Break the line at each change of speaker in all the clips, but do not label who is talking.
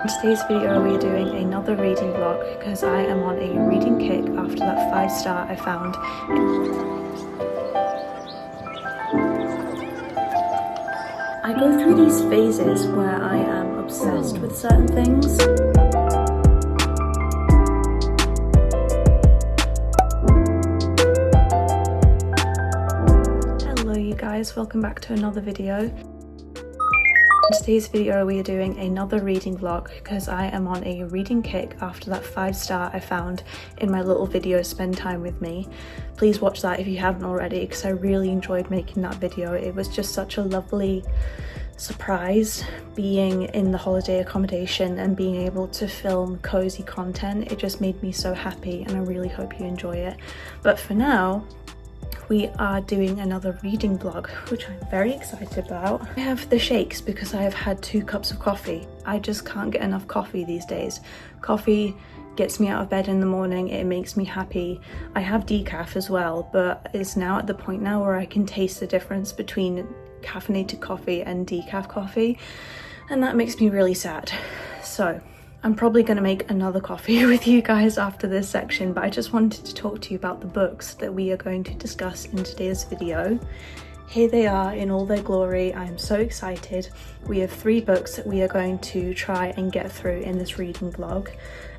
In today's video we are doing another reading vlog because I am on a reading kick after that 5-star I found. I go through these phases where I am obsessed with certain things. Hello you guys, welcome back to another video. In today's video we are doing another reading vlog because I am on a reading kick after that 5-star I found in my little video Spend Time With Me. Please watch that if you haven't already because I really enjoyed making that video. It was just such a lovely surprise being in the holiday accommodation and being able to film cozy content. It just made me so happy and I really hope you enjoy it. But for now, we are doing another reading vlog, which I'm very excited about. I have the shakes because I have had 2 cups of coffee. I just can't get enough coffee these days. Coffee gets me out of bed in the morning, it makes me happy. I have decaf as well, but it's now at the point now where I can taste the difference between caffeinated coffee and decaf coffee, and that makes me really sad. So I'm probably going to make another coffee with you guys after this section, but I just wanted to talk to you about the books that we are going to discuss in today's video. Here they are in all their glory. I am so excited. We have 3 books that we are going to try and get through in this reading vlog.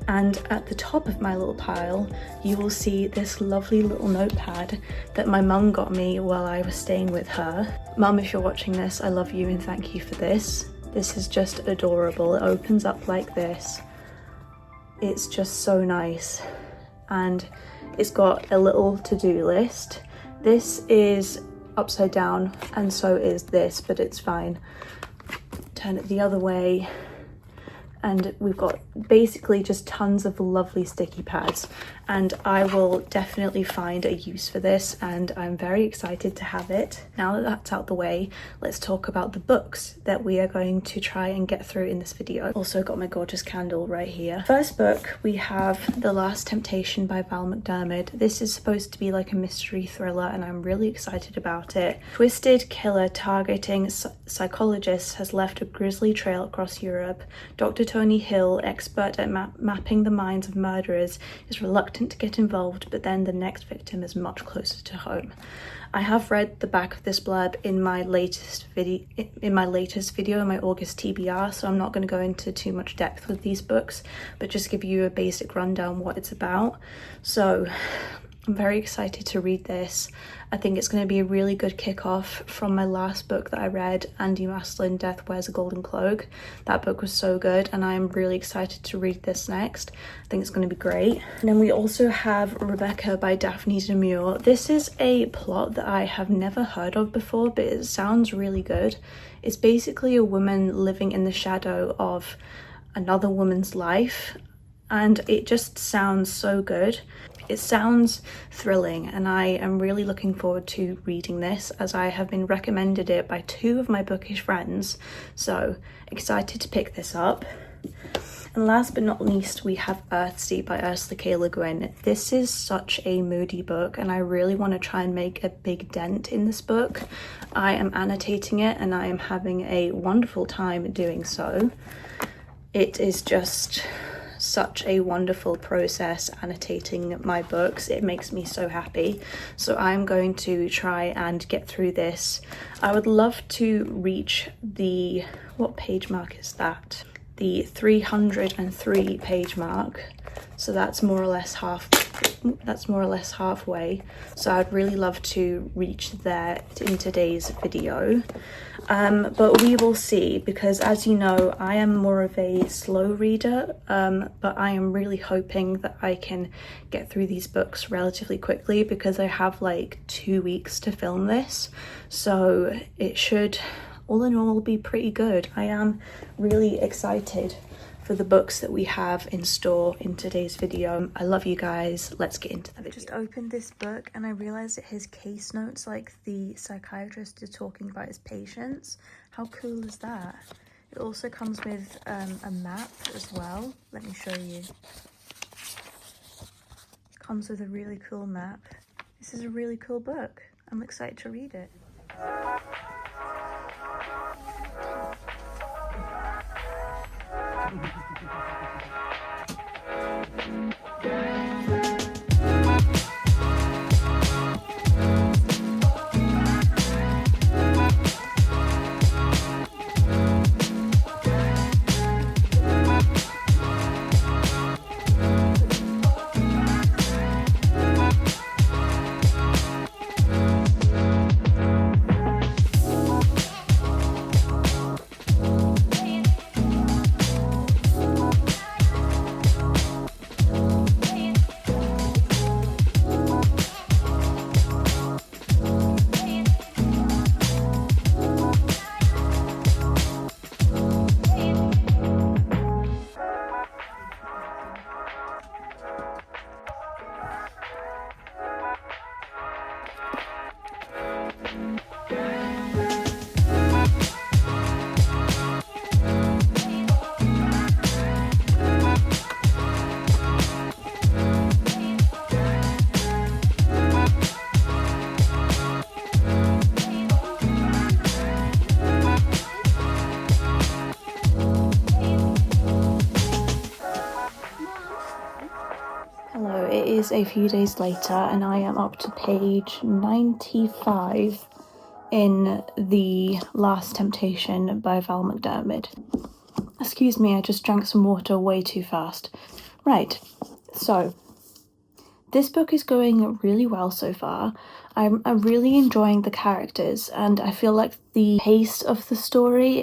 And at the top of my little pile, you will see this lovely little notepad that my mum got me while I was staying with her. Mum, if you're watching this, I love you and thank you for this. This is just adorable. It opens up like this. It's just so nice. And it's got a little to-do list. This is upside down and so is this, but it's fine. Turn it the other way. And we've got basically just tons of lovely sticky pads, and I will definitely find a use for this and I'm very excited to have it. Now that that's out the way, let's talk about the books that we are going to try and get through in this video. Also got my gorgeous candle right here. First book, we have The Last Temptation by Val McDermid. This is supposed to be like a mystery thriller and I'm really excited about it. Twisted killer targeting psychologist has left a grisly trail across Europe. Dr. Tony Hill, expert at mapping the minds of murderers, is reluctant to get involved, but then the next victim is much closer to home. I have read the back of this blurb in my latest video, in my August TBR, so I'm not going to go into too much depth with these books, but just give you a basic rundown what it's about. So I'm very excited to read this. I think it's going to be a really good kick-off from my last book that I read, Andy Maslin, Death Wears a Golden Cloak. That book was so good and I'm really excited to read this next. I think it's going to be great. And then we also have Rebecca by Daphne Demure. This is a plot that I have never heard of before, but it sounds really good. It's basically a woman living in the shadow of another woman's life, and it just sounds so good. It sounds thrilling and I am really looking forward to reading this as I have been recommended it by 2 of my bookish friends, so excited to pick this up. And last but not least, we have Earthsea by Ursula K. Le Guin. This is such a moody book and I really want to try and make a big dent in this book. I am annotating it and I am having a wonderful time doing so. It is just such a wonderful process annotating my books. It makes me so happy. So I'm going to try and get through this. I would love to reach the, what page mark is that? The 303 page mark. So that's more or less halfway. So I'd really love to reach there in today's video. But we will see, because as you know, I am more of a slow reader, but I am really hoping that I can get through these books relatively quickly because I have like 2 weeks to film this. So it should, all in all, be pretty good. I am really excited for the books that we have in store in today's video. I love you guys. Let's get into the video. I just opened this book and I realized it has case notes like the psychiatrist is talking about his patients. How cool is that? It also comes with a map as well. Let me show you. It comes with a really cool map. This is a really cool book. I'm excited to read it. Hello, it is a few days later and I am up to page 95 in The Last Temptation by Val McDermid. Excuse me, I just drank some water way too fast. Right, so this book is going really well so far. I'm really enjoying the characters and I feel like the pace of the story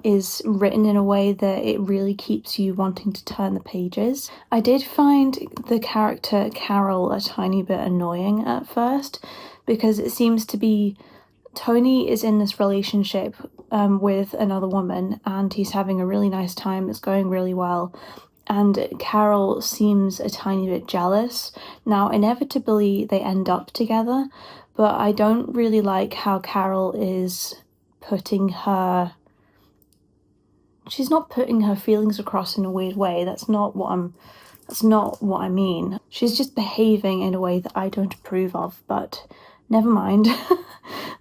is written in a way that it really keeps you wanting to turn the pages. I did find the character Carol a tiny bit annoying at first because it seems to be Tony is in this relationship with another woman and he's having a really nice time, it's going really well, and Carol seems a tiny bit jealous. Now inevitably they end up together, but I don't really like how Carol is she's not putting her feelings across in a weird way. That's not what I mean. She's just behaving in a way that I don't approve of, but never mind.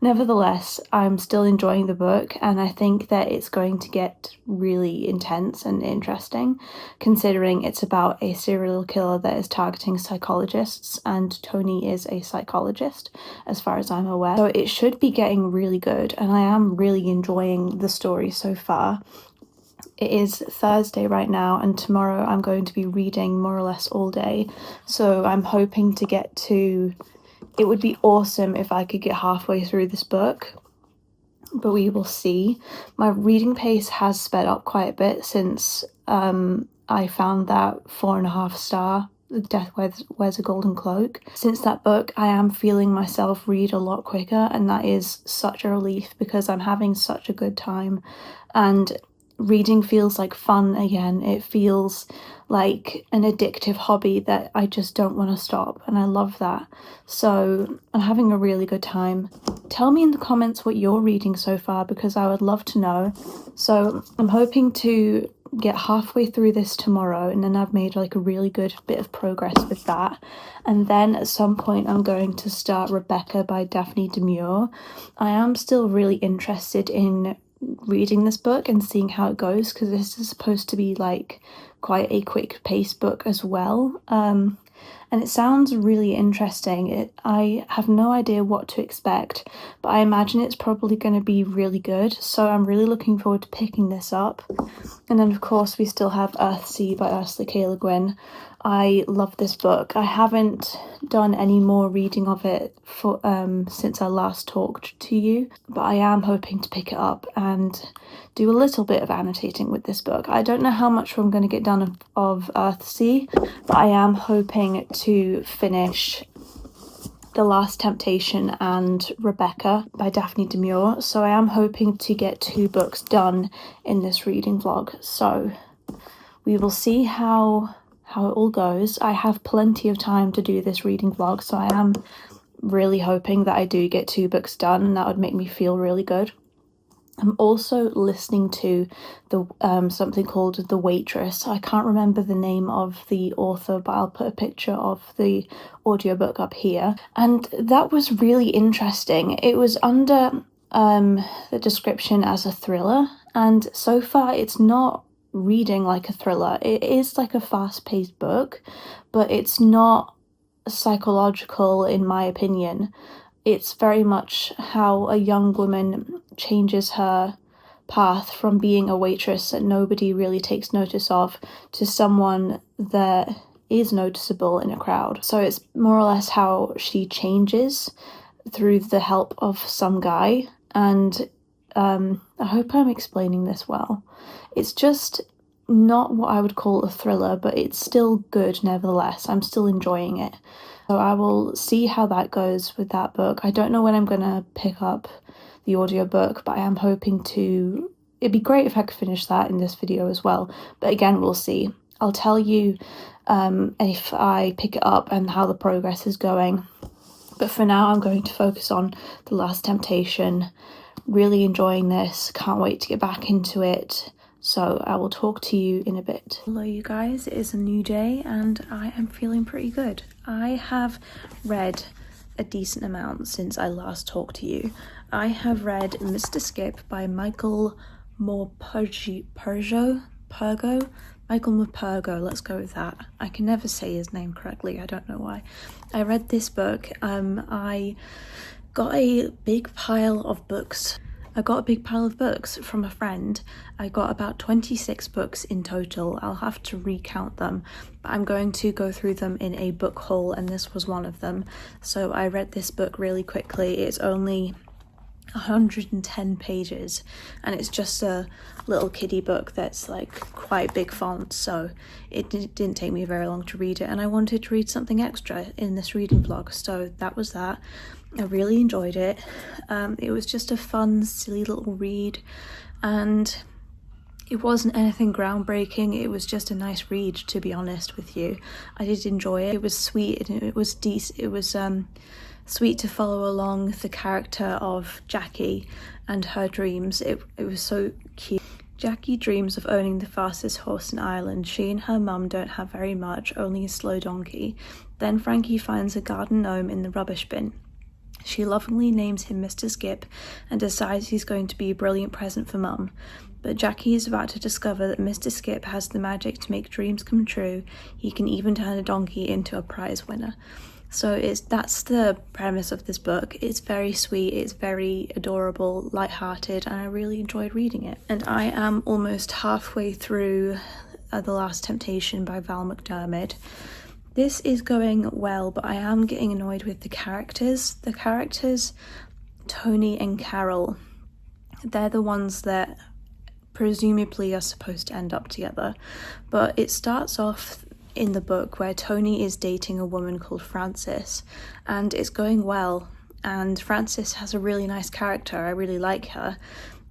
Nevertheless, I'm still enjoying the book and I think that it's going to get really intense and interesting, considering it's about a serial killer that is targeting psychologists and Tony is a psychologist as far as I'm aware. So it should be getting really good and I am really enjoying the story so far. It is Thursday right now and tomorrow I'm going to be reading more or less all day, so I'm hoping to get to... It would be awesome if I could get halfway through this book, but we will see. My reading pace has sped up quite a bit since I found that 4.5 star Death Wears a Golden Cloak. Since that book, I am feeling myself read a lot quicker and that is such a relief because I'm having such a good time and reading feels like fun again. It feels like an addictive hobby that I just don't want to stop and I love that. So I'm having a really good time. Tell me in the comments what you're reading so far because I would love to know. So I'm hoping to get halfway through this tomorrow and then I've made like a really good bit of progress with that, and then at some point I'm going to start Rebecca by Daphne Demure. I am still really interested in reading this book and seeing how it goes because this is supposed to be like quite a quick pace book as well, and it sounds really interesting. I have no idea what to expect, but I imagine it's probably going to be really good, so I'm really looking forward to picking this up. And then of course we still have Earthsea by Ursula K. Le Guin. I love this book. I haven't done any more reading of it for since I last talked to you, but I am hoping to pick it up and do a little bit of annotating with this book. I don't know how much I'm going to get done of Earthsea, but I am hoping to finish The Last Temptation and Rebecca by Daphne Demure, so I am hoping to get 2 books done in this reading vlog. So we will see how it all goes. I have plenty of time to do this reading vlog, so I am really hoping that I do get 2 books done and that would make me feel really good. I'm also listening to the something called The Waitress. I can't remember the name of the author, but I'll put a picture of the audiobook up here. And that was really interesting. It was under the description as a thriller, and so far it's not reading like a thriller. It is like a fast-paced book, but it's not psychological in my opinion. It's very much how a young woman changes her path from being a waitress that nobody really takes notice of to someone that is noticeable in a crowd. So it's more or less how she changes through the help of some guy. And I hope I'm explaining this well. It's just not what I would call a thriller, but it's still good nevertheless. I'm still enjoying it. So I will see how that goes with that book. I don't know when I'm gonna pick up the audiobook, but I am hoping to. It'd be great if I could finish that in this video as well, but again, we'll see. I'll tell you if I pick it up and how the progress is going. But for now, I'm going to focus on The Last Temptation. Really enjoying this, can't wait to get back into it. So I will talk to you in a bit. Hello you guys, it is a new day and I am feeling pretty good. I have read a decent amount since I last talked to you. I have read Mr. Skip by Michael Morpurgo. Michael Morpurgo, let's go with that. I can never say his name correctly, I don't know why. I read this book. I got a big pile of books. From a friend. I got about 26 books in total. I'll have to recount them, but I'm going to go through them in a book haul, and this was one of them. So I read this book really quickly. It's only 110 pages and it's just a little kiddie book that's like quite big font, so it didn't take me very long to read it, and I wanted to read something extra in this reading vlog, so that was that. I really enjoyed it. It was just a fun, silly little read, and it wasn't anything groundbreaking. It was just a nice read, to be honest with you. I did enjoy it. It was sweet and it was decent. It was sweet to follow along the character of Jackie and her dreams. It was so cute. Jackie dreams of owning the fastest horse in Ireland. She and her mum don't have very much, only a slow donkey. Then Frankie finds a garden gnome in the rubbish bin. She lovingly names him Mr. Skip and decides he's going to be a brilliant present for Mum. But Jackie is about to discover that Mr. Skip has the magic to make dreams come true. He can even turn a donkey into a prize winner. So that's the premise of this book. It's very sweet, it's very adorable, light-hearted, and I really enjoyed reading it. And I am almost halfway through The Last Temptation by Val McDermid. This is going well, but I am getting annoyed with the characters. The characters, Tony and Carol, they're the ones that presumably are supposed to end up together. But it starts off in the book where Tony is dating a woman called Frances, and it's going well. And Frances has a really nice character, I really like her.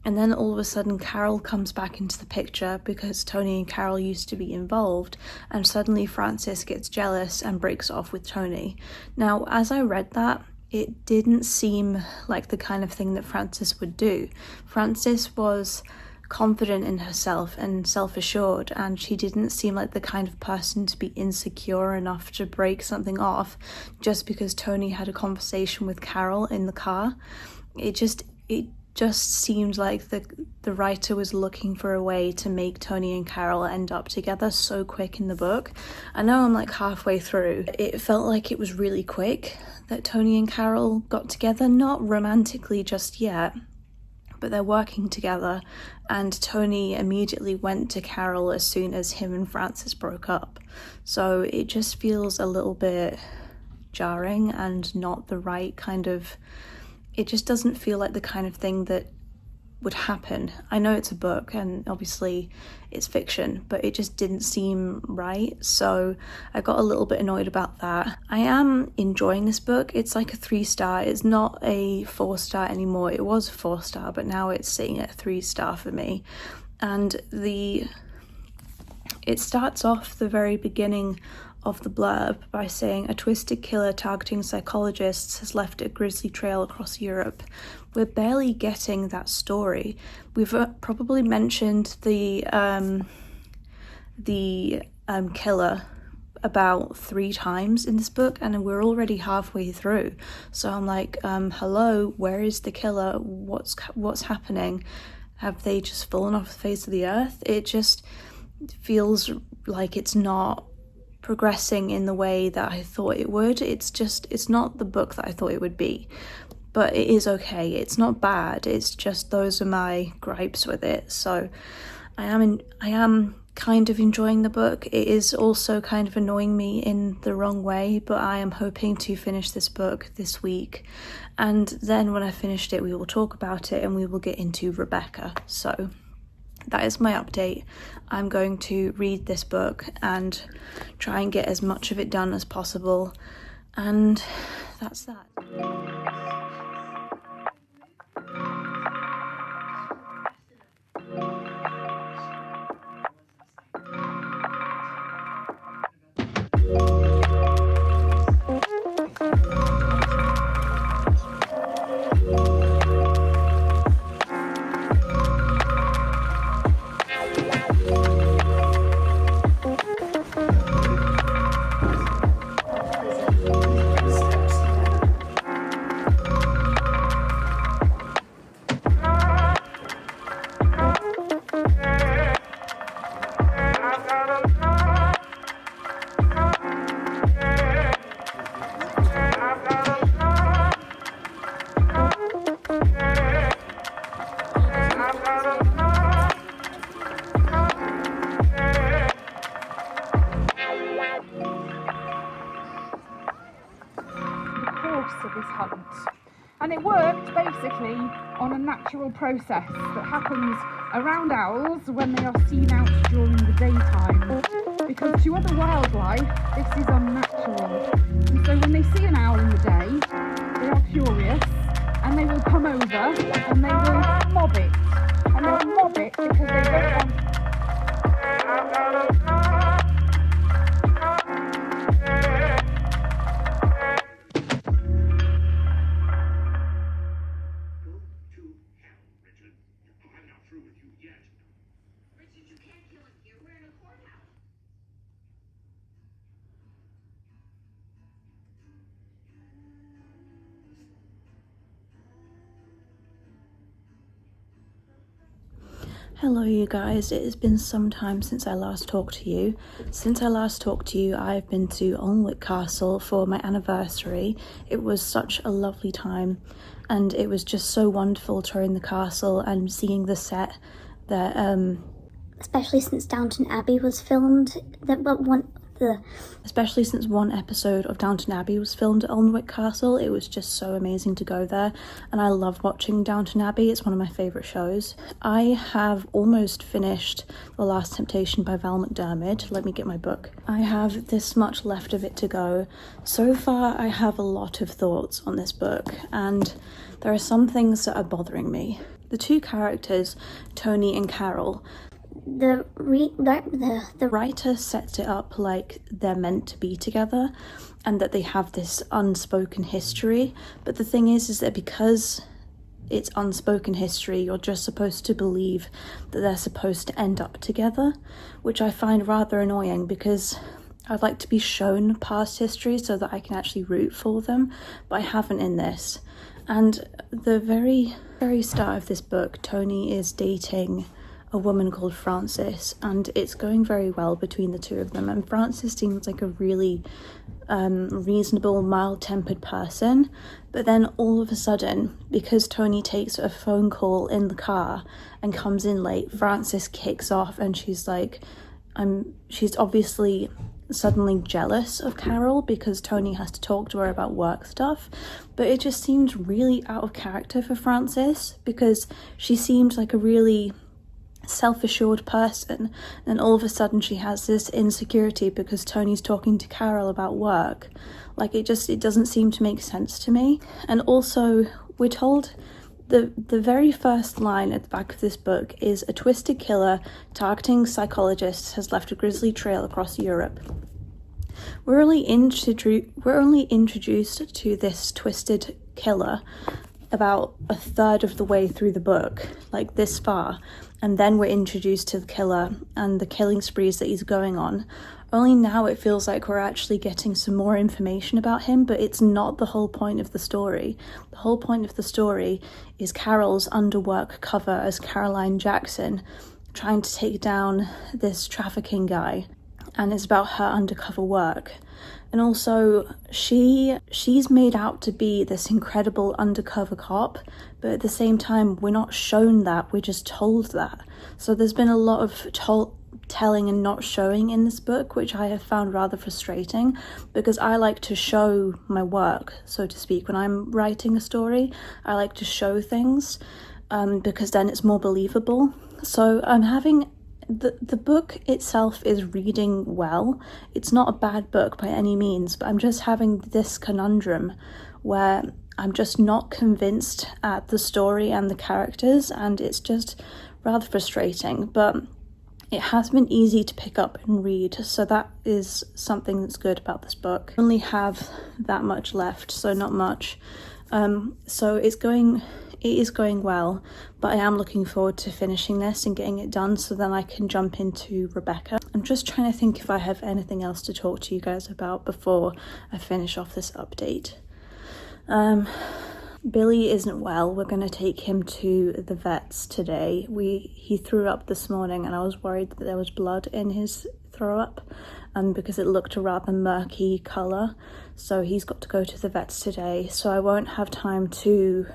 And then all of a sudden Carol comes back into the picture because Tony and Carol used to be involved, and suddenly Frances gets jealous and breaks off with Tony. Now, as I read that, it didn't seem like the kind of thing that Frances would do. Frances was confident in herself and self-assured, and she didn't seem like the kind of person to be insecure enough to break something off just because Tony had a conversation with Carol in the car. It just seemed like the writer was looking for a way to make Tony and Carol end up together so quick in the book. I know I'm like halfway through. It felt like it was really quick that Tony and Carol got together, not romantically just yet, but they're working together, and Tony immediately went to Carol as soon as him and Frances broke up. So it just feels a little bit jarring and not the right kind of... It just doesn't feel like the kind of thing that would happen. I know it's a book and obviously it's fiction, but it just didn't seem right, so I got a little bit annoyed about that. I am enjoying this book. It's like a 3-star. It's not a 4-star anymore. It was a 4-star, but now it's sitting at 3-star for me. And it starts off the very beginning of the blurb by saying a twisted killer targeting psychologists has left a grisly trail across Europe. We're barely getting that story. We've probably mentioned the killer about 3 times in this book, and we're already halfway through. So I'm like, hello, where is the killer? What's happening? Have they just fallen off the face of the earth? feels like it's not progressing in the way that I thought it would. It's not the book that I thought it would be, but it is okay. It's not bad. It's just those are my gripes with it. So I am kind of enjoying the book. It is also kind of annoying me in the wrong way, but I am hoping to finish this book this week, and then when I finished it we will talk about it and we will get into Rebecca. So that is my update. I'm going to read this book and try and get as much of it done as possible, and that's that.
Of this hunt, and it worked basically on a natural process that happens around owls when they are seen out during the daytime, because to other wildlife this is unnatural, and so when they see an owl in the day they are furious and they will come over and they will mob it, and they'll mob it because they don't want
Hello you guys, it has been some time since I last talked to you. Since I last talked to you, I've been to Alnwick Castle for my anniversary. It was such a lovely time, and it was just so wonderful touring the castle and seeing the set that
especially since Downton Abbey was filmed,
especially since one episode of Downton Abbey was filmed at Alnwick Castle. It was just so amazing to go there, and I love watching Downton Abbey. It's one of my favourite shows. I have almost finished The Last Temptation by Val McDermid. Let me get my book. I have this much left of it to go. So far I have a lot of thoughts on this book, and there are some things that are bothering me. The two characters, Tony and Carol,
the
writer sets it up like they're meant to be together and that they have this unspoken history, but the thing is that because it's unspoken history, you're just supposed to believe that they're supposed to end up together, which I find rather annoying because I'd like to be shown past history so that I can actually root for them, but I haven't in this. And the very start of this book, Tony is dating a woman called Frances, and it's going very well between the two of them, and Frances seems like a really reasonable, mild-tempered person, but then all of a sudden, because Tony takes a phone call in the car and comes in late, Frances kicks off and she's like, she's obviously suddenly jealous of Carol because Tony has to talk to her about work stuff, but it just seemed really out of character for Frances because she seemed like a really self-assured person, and all of a sudden she has this insecurity because Tony's talking to Carol about work. Like it doesn't seem to make sense to me. And also we're told the very first line at the back of this book is a twisted killer targeting psychologists has left a grisly trail across Europe. We're only introduced to this twisted killer about a third of the way through the book, like this far, and then we're introduced to the killer and the killing sprees that he's going on. Only now it feels like we're actually getting some more information about him, but it's not the whole point of the story. The whole point of the story is Carol's underwork cover as Caroline Jackson trying to take down this trafficking guy, and it's about her undercover work. And also she's made out to be this incredible undercover cop, but at the same time we're not shown that, we're just told that. So there's been a lot of telling and not showing in this book, which I have found rather frustrating, because I like to show my work, so to speak. When I'm writing a story, I like to show things, because then it's more believable. So I'm having the book itself is reading well. It's not a bad book by any means, but I'm just having this conundrum where I'm just not convinced at the story and the characters, and it's just rather frustrating. But it has been easy to pick up and read, so that is something that's good about this book. I only have that much left, so not much. So it is going well, but I am looking forward to finishing this and getting it done so then I can jump into Rebecca. I'm just trying to think if I have anything else to talk to you guys about before I finish off this update. Billy isn't well. We're going to take him to the vets today. He threw up this morning and I was worried that there was blood in his throw up, because it looked a rather murky colour. So he's got to go to the vets today, so I won't have time to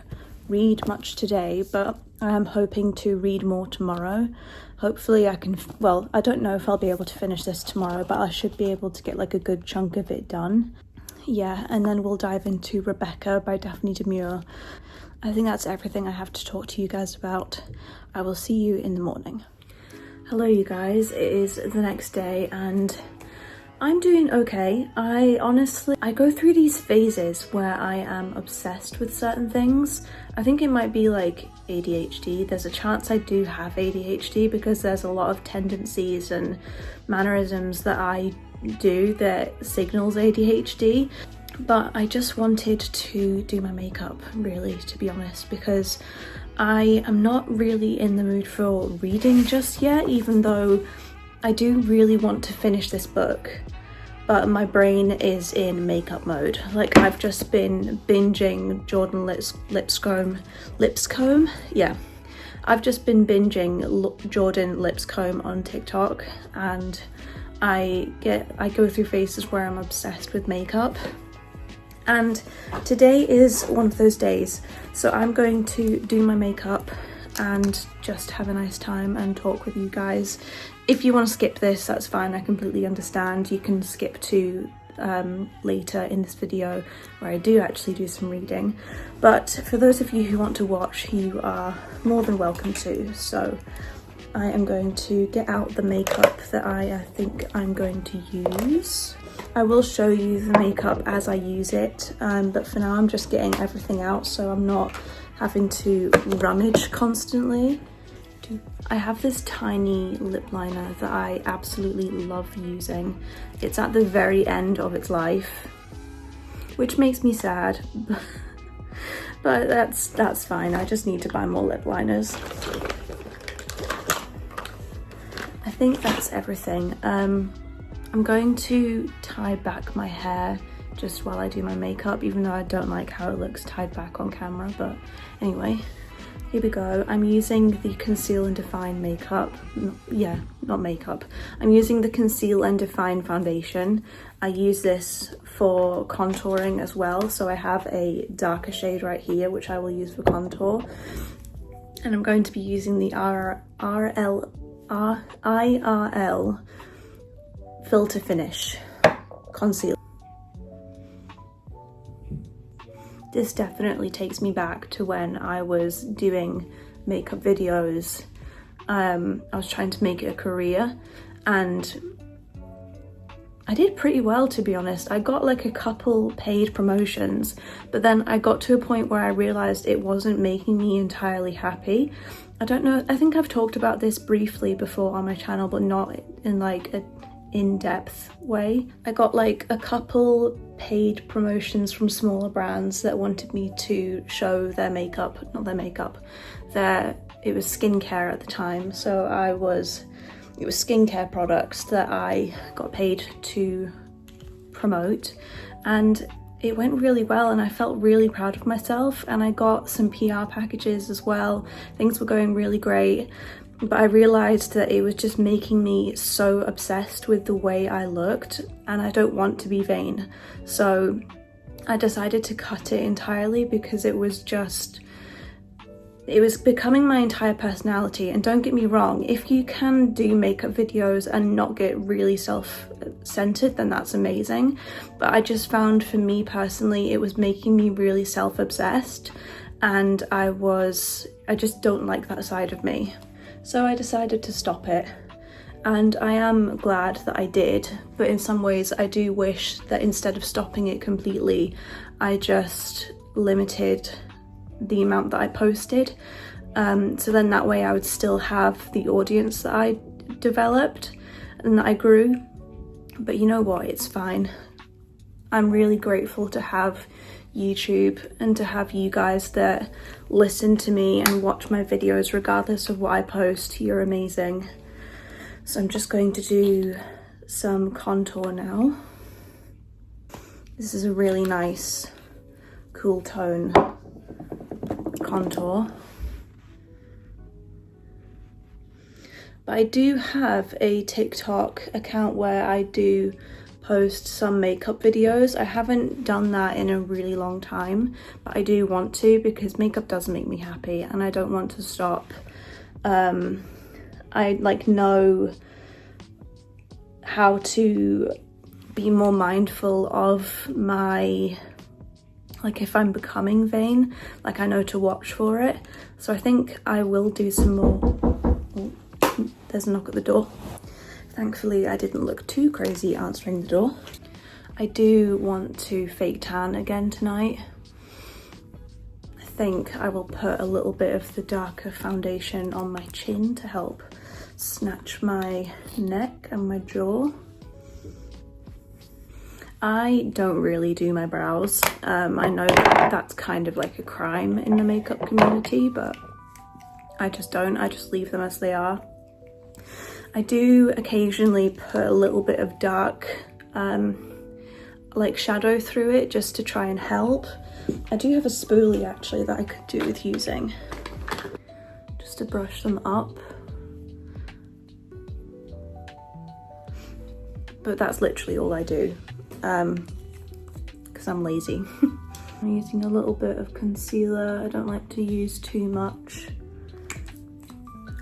read much today, but I am hoping to read more tomorrow. Hopefully I can, well, I don't know if I'll be able to finish this tomorrow, but I should be able to get like a good chunk of it done. Yeah, and then we'll dive into Rebecca by Daphne Demure. I think that's everything I have to talk to you guys about. I will see you in the morning. Hello you guys, it is the next day and I'm doing okay. I go through these phases where I am obsessed with certain things. I think it might be like ADHD. There's a chance I do have ADHD because there's a lot of tendencies and mannerisms that I do that signals ADHD. But I just wanted to do my makeup, really, to be honest, because I am not really in the mood for reading just yet, even though I do really want to finish this book, but my brain is in makeup mode. Like, I've just been binging Jordan Lipscomb. Yeah, I've just been binging Jordan Lipscomb on TikTok, and I go through phases where I'm obsessed with makeup. And today is one of those days, so I'm going to do my makeup and just have a nice time and talk with you guys. If you want to skip this, that's fine, I completely understand. You can skip to later in this video where I do actually do some reading. But for those of you who want to watch, you are more than welcome to. So I am going to get out the makeup that I think I'm going to use. I will show you the makeup as I use it, but for now I'm just getting everything out so I'm not having to rummage constantly. I have this tiny lip liner that I absolutely love using. It's at the very end of its life, which makes me sad, but that's fine. I just need to buy more lip liners. I think that's everything. I'm going to tie back my hair just while I do my makeup, even though I don't like how it looks tied back on camera, but anyway. Here we go. I'm using the Conceal and Define makeup. Not makeup. I'm using the Conceal and Define foundation. I use this for contouring as well. So I have a darker shade right here, which I will use for contour. And I'm going to be using the IRL Filter Finish Concealer. This definitely takes me back to when I was doing makeup videos. I was trying to make it a career and I did pretty well, to be honest. I got like a couple paid promotions, but then I got to a point where I realized it wasn't making me entirely happy. I don't know, I think I've talked about this briefly before on my channel, but not in like a in-depth way. I got like a couple paid promotions from smaller brands that wanted me to show their makeup, not their makeup, it was skincare at the time, so it was skincare products that I got paid to promote, and it went really well and I felt really proud of myself, and I got some PR packages as well. Things were going really great. but I realised that it was just making me so obsessed with the way I looked, and I don't want to be vain. So I decided to cut it entirely because it was becoming my entire personality. And don't get me wrong, if you can do makeup videos and not get really self-centered, then that's amazing. But I just found, for me personally, it was making me really self-obsessed, and I just don't like that side of me. So I decided to stop it, and I am glad that I did, but in some ways I do wish that instead of stopping it completely, I just limited the amount that I posted, so then that way I would still have the audience that I developed and that I grew. But you know what, it's fine. I'm really grateful to have YouTube and to have you guys that listen to me and watch my videos regardless of what I post. You're amazing. So I'm just going to do some contour now. This is a really nice cool tone contour. But I do have a TikTok account where I do post some makeup videos. I haven't done that in a really long time, but I do want to because makeup does make me happy and I don't want to stop. I know how to be more mindful of my, if I'm becoming vain, I know to watch for it. So I think I will do some more. Oh, there's a knock at the door. Thankfully I didn't look too crazy answering the door. I do want to fake tan again tonight. I think I will put a little bit of the darker foundation on my chin to help snatch my neck and my jaw. I don't really do my brows. I know that's kind of like a crime in the makeup community, but I just don't. I just leave them as they are. I do occasionally put a little bit of dark shadow through it just to try and help. I do have a spoolie actually that I could do with using just to brush them up. But that's literally all I do because I'm lazy. I'm using a little bit of concealer. I don't like to use too much.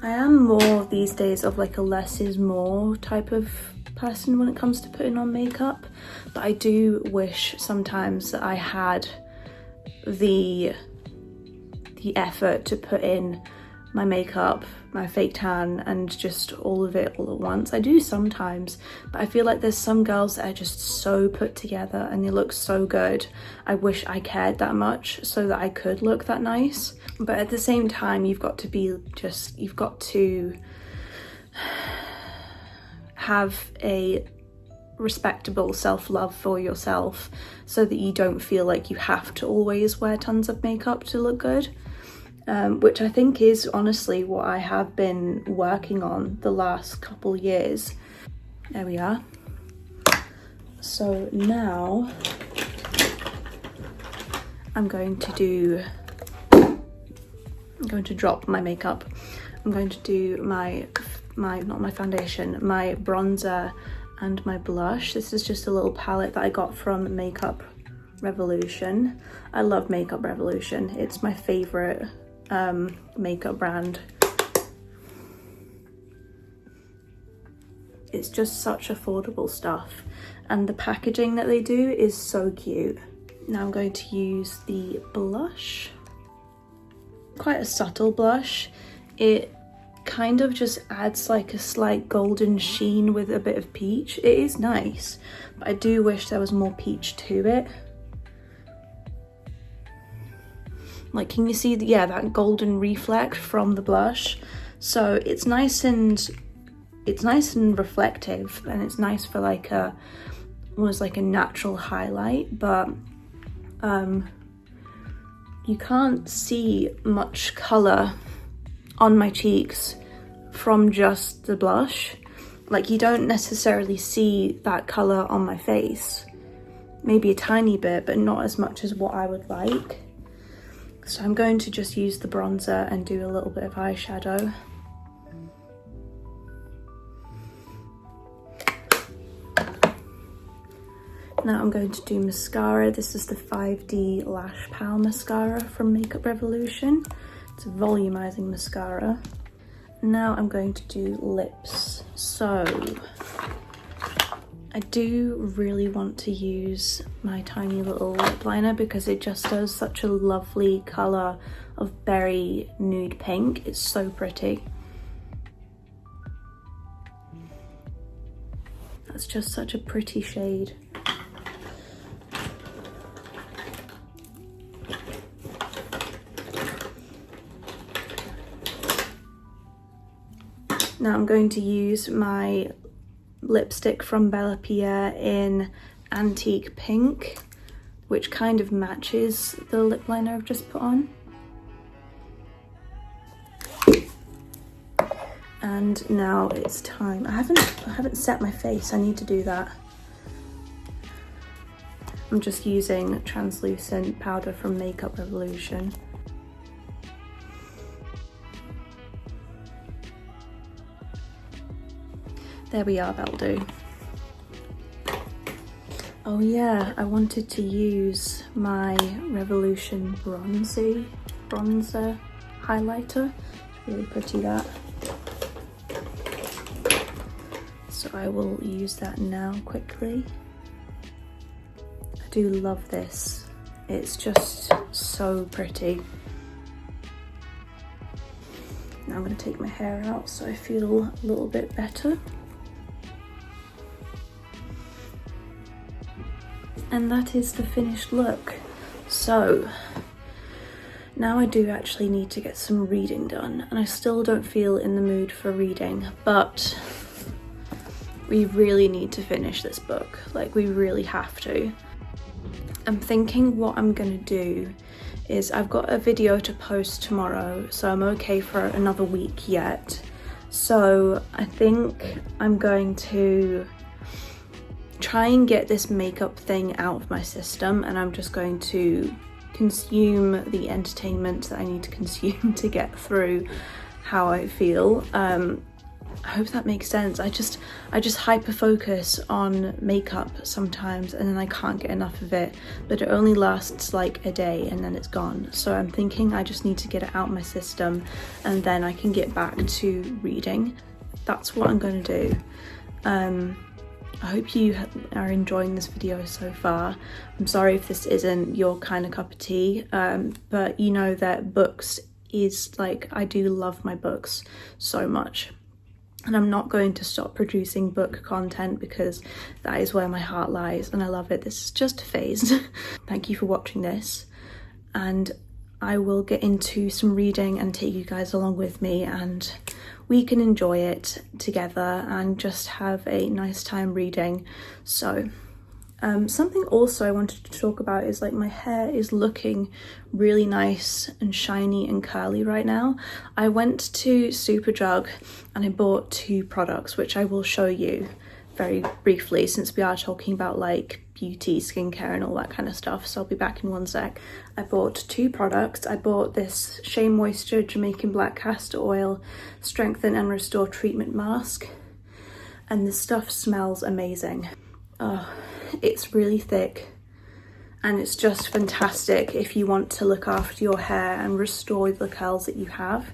I am more these days of a less is more type of person when it comes to putting on makeup, but I do wish sometimes that I had the effort to put in my makeup, my fake tan, and just all of it all at once. I do sometimes, but I feel like there's some girls that are just so put together and they look so good. I wish I cared that much so that I could look that nice. But at the same time, you've got to have a respectable self-love for yourself so that you don't feel like you have to always wear tons of makeup to look good. Which I think is honestly what I have been working on the last couple years. There we are. So now I'm going to drop my makeup. I'm going to do my not my foundation, my bronzer and my blush. This is just a little palette that I got from Makeup Revolution. I love Makeup Revolution. It's my favorite makeup brand. It's just such affordable stuff and the packaging that they do is so cute. Now I'm going to use the blush. Quite a subtle blush. It kind of just adds a slight golden sheen with a bit of peach. It is nice, but I do wish there was more peach to it. Can you see that golden reflect from the blush? So it's nice and reflective, and it's nice for almost like a natural highlight, but you can't see much colour on my cheeks from just the blush. You don't necessarily see that colour on my face. Maybe a tiny bit, but not as much as what I would like. So I'm going to just use the bronzer and do a little bit of eyeshadow. Now I'm going to do mascara. This is the 5D Lash Pal mascara from Makeup Revolution. It's a volumizing mascara. Now I'm going to do lips. So I do really want to use my tiny little lip liner because it just does such a lovely colour of berry nude pink. It's so pretty. That's just such a pretty shade. Now I'm going to use my lipstick from Bella Pierre in Antique Pink, which kind of matches the lip liner I've just put on. And now it's time. I haven't set my face. I need to do that. I'm just using translucent powder from Makeup Revolution. There we are, that'll do. Oh yeah, I wanted to use my Revolution bronzer highlighter. It's really pretty, that. So I will use that now quickly. I do love this. It's just so pretty. Now I'm going to take my hair out so I feel a little bit better. And that is the finished look. So now I do actually need to get some reading done, and I still don't feel in the mood for reading, but we really need to finish this book. Like, we really have to. I'm thinking what I'm gonna do is I've got a video to post tomorrow, so I'm okay for another week yet. So I think I'm going to try and get this makeup thing out of my system, and I'm just going to consume the entertainment that I need to consume to get through how I feel. I hope that makes sense. I just hyper focus on makeup sometimes, and then I can't get enough of it, but it only lasts like a day and then it's gone. So I'm thinking I just need to get it out of my system, and then I can get back to reading. That's what I'm going to do. I hope you are enjoying this video so far. I'm sorry if this isn't your kind of cup of tea, but you know that books is like, I do love my books so much. And I'm not going to stop producing book content because that is where my heart lies and I love it. This is just a phase. Thank you for watching this, and I will get into some reading and take you guys along with me, and we can enjoy it together and just have a nice time reading. So something also I wanted to talk about is, like, my hair is looking really nice and shiny and curly right now. I went to Superdrug and I bought 2 products, which I will show you very briefly since we are talking about like beauty, skincare and all that kind of stuff. So I'll be back in one sec. I bought 2 products. I bought this Shea Moisture Jamaican Black Castor Oil Strengthen and Restore Treatment Mask, and this stuff smells amazing. Oh, it's really thick and it's just fantastic if you want to look after your hair and restore the curls that you have.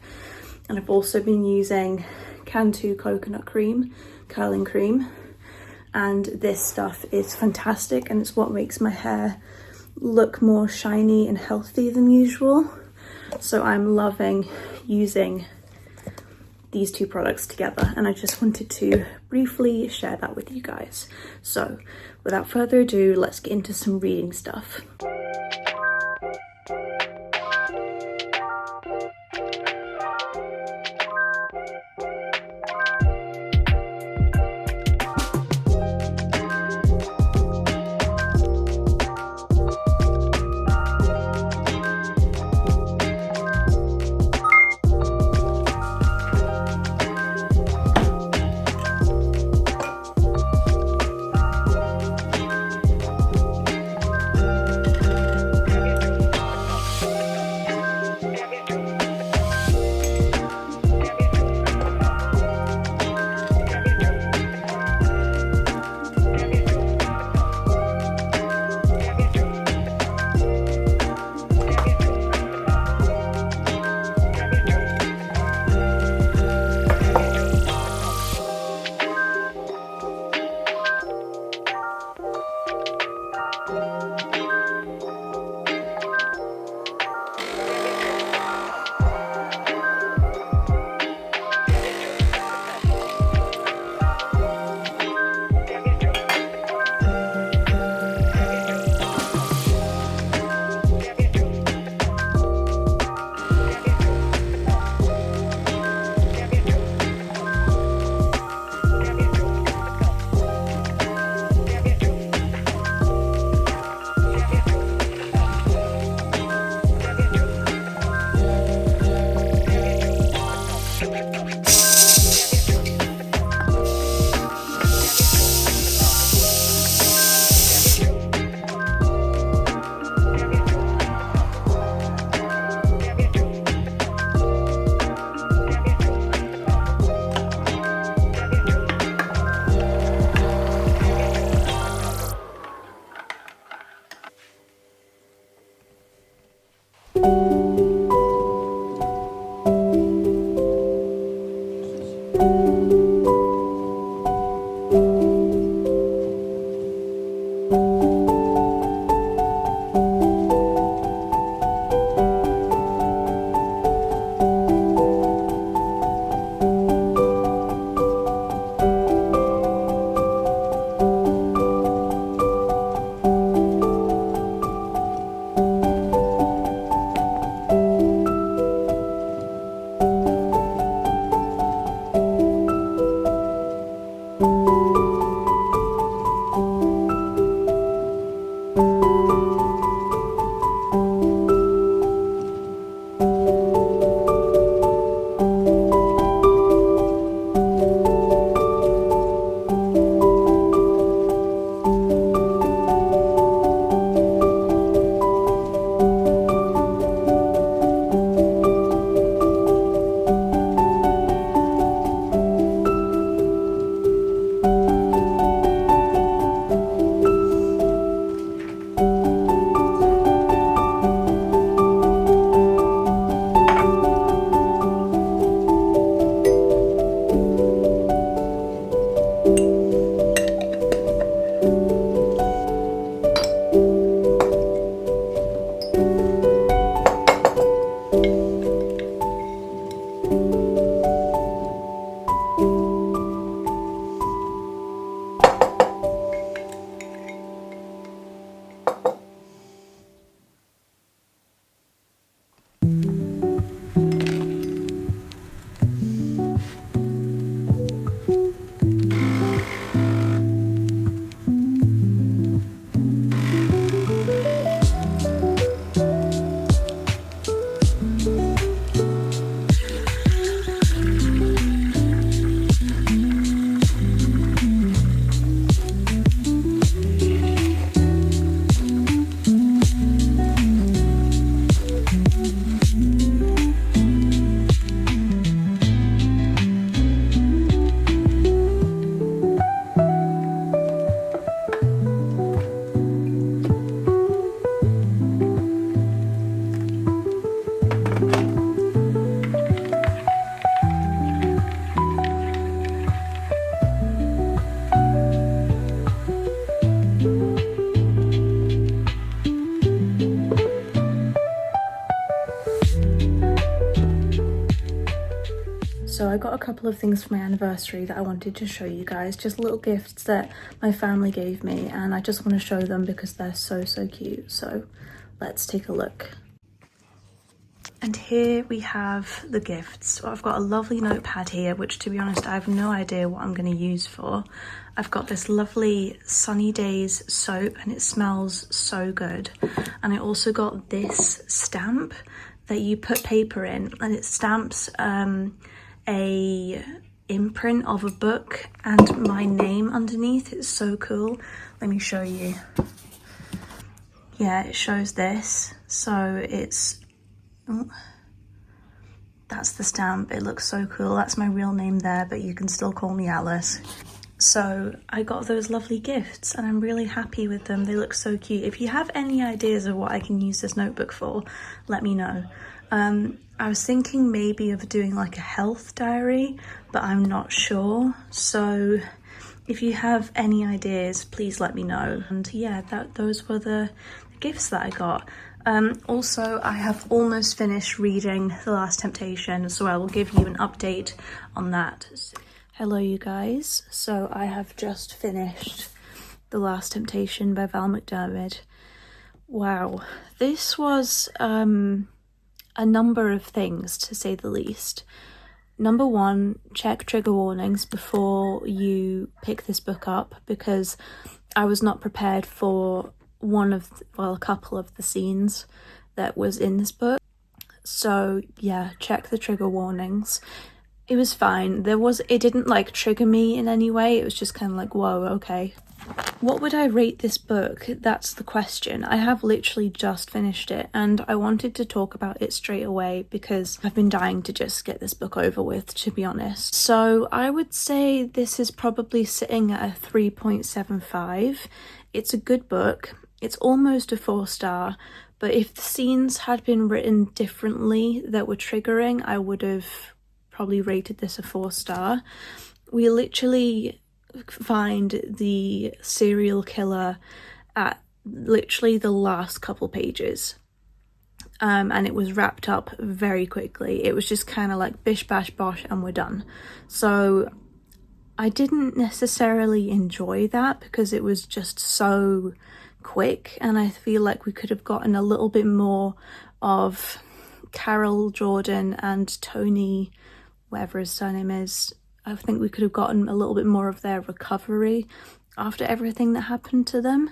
And I've also been using Cantu coconut cream, curling cream, and this stuff is fantastic, and it's what makes my hair look more shiny and healthy than usual. So I'm loving using these 2 products together, and I just wanted to briefly share that with you guys. So without further ado, let's get into some reading stuff. So I got a couple of things for my anniversary that I wanted to show you guys, just little gifts that my family gave me, and I just want to show them because they're so cute. So let's take a look. And here we have the gifts. So I've got a lovely notepad here, which to be honest, I have no idea what I'm going to use for. I've got this lovely Sunny Days soap and it smells so good. And I also got this stamp that you put paper in, and it stamps a imprint of a book and my name underneath. It's so cool. Let me show you. Yeah, it shows this. So it's... Oh, that's the stamp. It looks so cool. That's my real name there, but you can still call me Alice. So I got those lovely gifts and I'm really happy with them. They look so cute. If you have any ideas of what I can use this notebook for, let me know. I was thinking maybe of doing like a health diary, but I'm not sure. So if you have any ideas, please let me know. And yeah, those were the gifts that I got. Also, I have almost finished reading The Last Temptation, so I will give you an update on that. Hello you guys, so I have just finished The Last Temptation by Val McDermid. Wow, this was a number of things, to say the least. Number one, check trigger warnings before you pick this book up, because I was not prepared for a couple of the scenes that was in this book. So yeah, check the trigger warnings. It was fine. It didn't like trigger me in any way. It was just kind of like, whoa, okay. What would I rate this book? That's the question. I have literally just finished it and I wanted to talk about it straight away because I've been dying to just get this book over with, to be honest. So I would say this is probably sitting at a 3.75. It's a good book. It's almost a 4-star, but if the scenes had been written differently that were triggering, I would have probably rated this a 4-star. We literally find the serial killer at literally the last couple pages. And it was wrapped up very quickly. It was just kind of like bish bash bosh and we're done. So I didn't necessarily enjoy that because it was just so quick, and I feel like we could have gotten a little bit more of Carol Jordan and Tony, whatever his surname is. I think we could have gotten a little bit more of their recovery after everything that happened to them,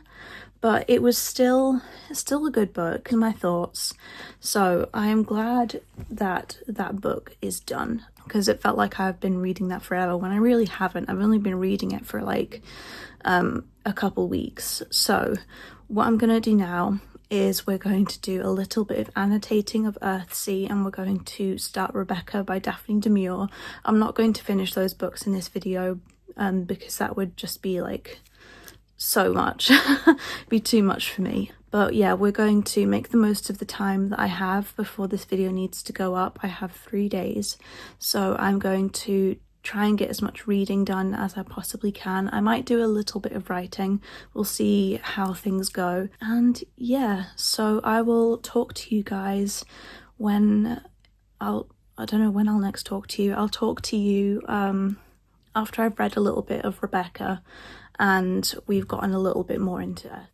but it was still a good book in my thoughts. So I am glad that that book is done, because it felt like I've been reading that forever when I really haven't. I've only been reading it for like a couple weeks. So what I'm gonna do now is we're going to do a little bit of annotating of Earthsea, and we're going to start Rebecca by Daphne Demure. I'm not going to finish those books in this video because that would just be like so much, be too much for me. But yeah, we're going to make the most of the time that I have before this video needs to go up. I have 3 days, so I'm going to try and get as much reading done as I possibly can. I might do a little bit of writing. We'll see how things go. And yeah, so I will talk to you guys when I don't know when I'll next talk to you. I'll talk to you after I've read a little bit of Rebecca and we've gotten a little bit more into Earth.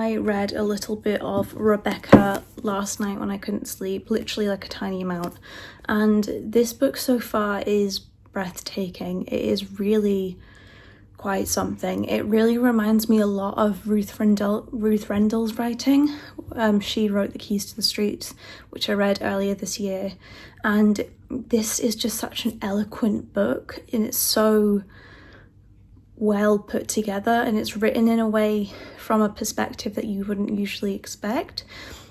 I read a little bit of Rebecca last night when I couldn't sleep, literally like a tiny amount, and this book so far is breathtaking. It is really quite something. It really reminds me a lot of Ruth Rendell's writing. She wrote The Keys to the Streets, which I read earlier this year, and this is just such an eloquent book, and it's so well put together, and it's written in a way from a perspective that you wouldn't usually expect.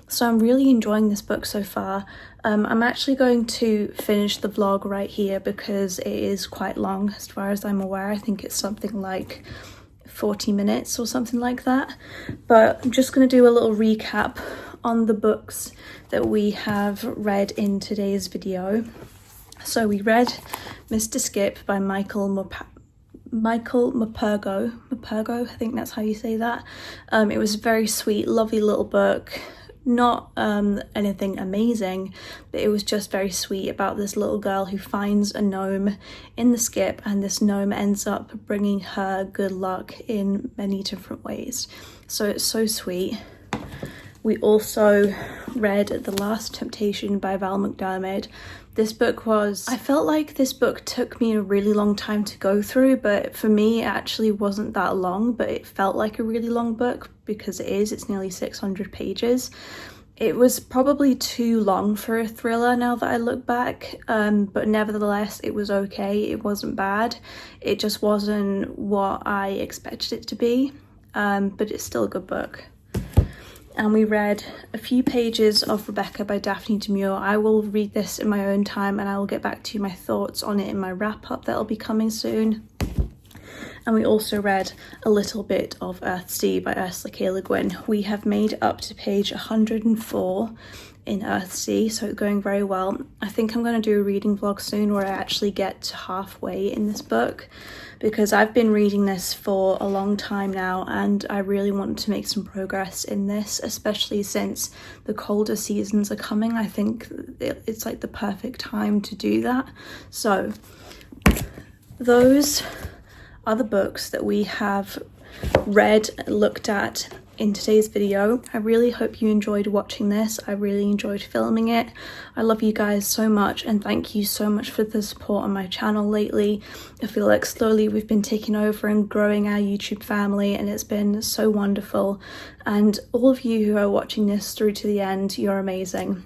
So I'm really enjoying this book so far. I'm actually going to finish the vlog right here because it is quite long as far as I'm aware. I think it's something like 40 minutes or something like that. But I'm just going to do a little recap on the books that we have read in today's video. So we read Mr. Skip by Michael Morpurgo, I think that's how you say that. It was a very sweet, lovely little book. Not anything amazing, but it was just very sweet about this little girl who finds a gnome in the skip, and this gnome ends up bringing her good luck in many different ways. So it's so sweet. We also read The Last Temptation by Val McDermid. This book I felt like this book took me a really long time to go through, but for me it actually wasn't that long, but it felt like a really long book because it's nearly 600 pages. It was probably too long for a thriller now that I look back, but nevertheless it was okay. It wasn't bad. It just wasn't what I expected it to be, but it's still a good book. And we read a few pages of Rebecca by Daphne Demure. I will read this in my own time, and I will get back to you my thoughts on it in my wrap-up that'll be coming soon. And we also read a little bit of Earthsea by Ursula K. Le Guin. We have made up to page 104 in Earthsea, so it's going very well. I think I'm going to do a reading vlog soon where I actually get to halfway in this book, because I've been reading this for a long time now and I really want to make some progress in this, especially since the colder seasons are coming. I think it's like the perfect time to do that. So those are the books that we have read, looked at in today's video. I really hope you enjoyed watching this. I really enjoyed filming it. I love you guys so much, and thank you so much for the support on my channel lately. I feel like slowly we've been taking over and growing our YouTube family, and it's been so wonderful. And all of you who are watching this through to the end, you're amazing.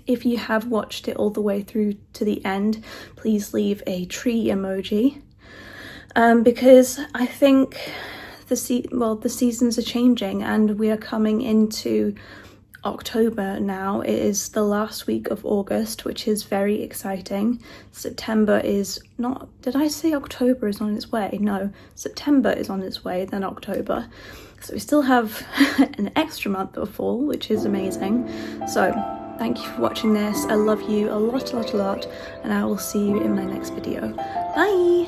If you have watched it all the way through to the end, please leave a tree emoji, because I think the seasons are changing and we are coming into October now. It is the last week of August, which is very exciting. September is not, did I say October is on its way? No, September is on its way, then October. So we still have an extra month of fall, which is amazing. So thank you for watching this. I love you a lot, and I will see you in my next video. Bye!